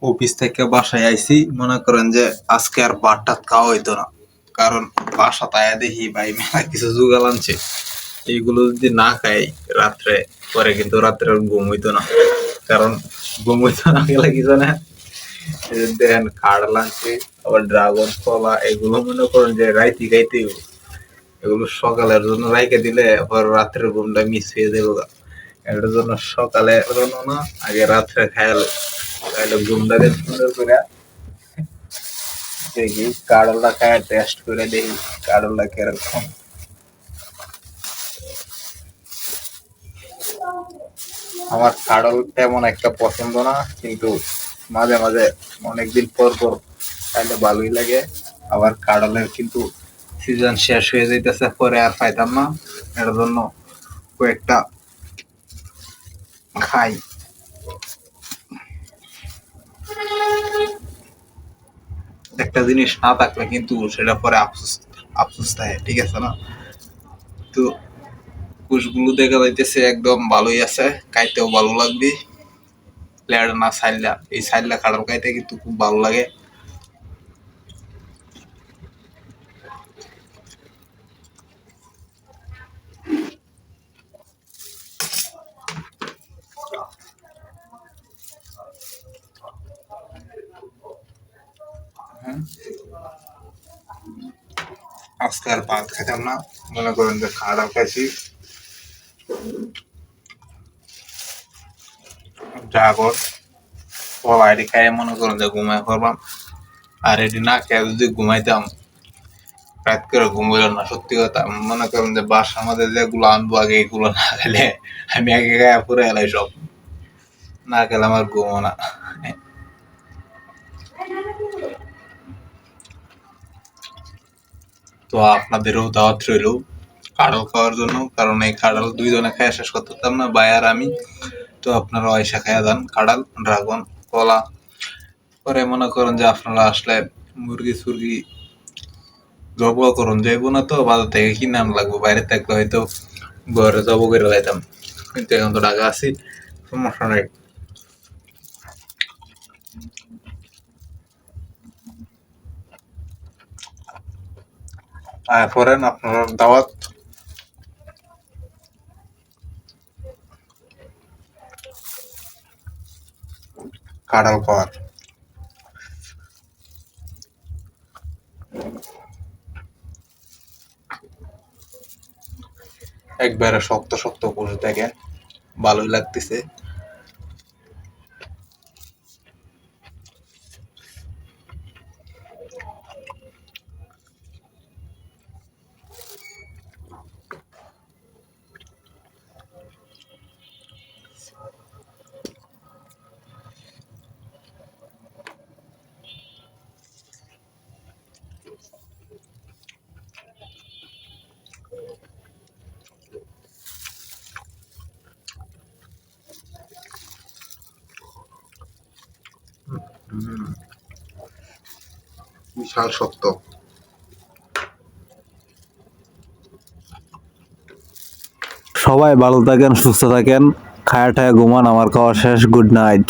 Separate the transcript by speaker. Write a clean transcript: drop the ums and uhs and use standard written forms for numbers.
Speaker 1: Office থেকে বাসায় আইছি, মনে করেন যে আজকে আর ভাত টাত খাওয়া হইতো না। কারণ বাসা তায়া দেখি ভাই মেলা কিছু জোগাল আনছে, এইগুলো যদি না খাই রাত্রে, পরে কিন্তু রাত্রে আর ঘুম হইতো না। কারণ ঘুম হইতো না গেলে কিছু না, এই যে দেখেন কাঁড় আনছে, আবার ড্রাগন কলা, এগুলো মনে করেন যে রাইতি খাইতে হইবো। এগুলো সকালের জন্য রাইখে দিলে আবার রাত্রের ঘুমটা মিস হয়ে যাবে গা। এটার জন্য সকালে জন্য না, আগে রাত্রে খায়ালো, তাহলে ঘুমটা দিয়ে সুন্দর করে দেখি কাড়লটা খায় টেস্ট করে দেখি কাড়লটা কিরকম। আমার কাড়ল তেমন একটা পছন্দ না, কিন্তু মাঝে মাঝে অনেকদিন পর পর খাইলে ভালোই লাগে। আবার কাড়লের কিন্তু সিজন শেষ হয়ে যাইতেছে, পরে আর পাইতাম না, এর জন্য কয়েকটা খাই। একটা জিনিস না থাকলে কিন্তু সেটা পরে আফসোস আফসোস থাকে, ঠিক আছে না? তো কুশগুলো দেখা যাইতেছে একদম ভালোই আছে, খাইতেও ভালো লাগবে। লেয়ার না সাইল্লা, এই সাইল্লা কাঁঠাল খাইতে কিন্তু খুব ভালো লাগে। আজকে আর ভাত খেতাম না, মনে করেন যে কাঁঠাল খাইছি, ড্রাগন কলা এটি খাই মনে করেন যে ঘুমাই পড়লাম। আর এটি না খেয়ে যদি ঘুমাইতাম, রাত করে ঘুম হইল না। সত্যি কথা, মনে করেন যে বাসার মধ্যে যেগুলো আনবো আগে এগুলো না খেলে আমি আগে গায়ে পরে এলাই সব, না খেলে আমার ঘুমো না। তো আপনাদেরও দাওয়াত রইল কাঁঠাল খাওয়ার জন্য, কারণ এই কাঁঠাল দুইজনে খাইয়া শেষ করতে পারতাম না, ভাই আর আমি। তো আপনারা অয়সা খাইয়া যান কাঁঠাল, ড্রাগন, কলা। পরে মনে করেন যে আপনারা আসলে মুরগি সুরগি জব করুন যাইবো না, তো বাজার থেকে কিনে আনা লাগবো। বাইরে থাকলে হয়তো ঘরে জব করে যাইতাম, কিন্তু এখন তো ঢাকা আছি, সমস্যা নাই। পরেন আপনার দাওয়াত। কাঁঠাল খাওয়ার একবারে শক্ত শক্ত বসে দেখেন, ভালোই লাগতেছে। বিশাল শক্ত।
Speaker 2: সবাই ভালো থাকেন, সুস্থ থাকেন, খায়া ঠায়া ঘুমান। আমার খাওয়া শেষ, গুড নাইট।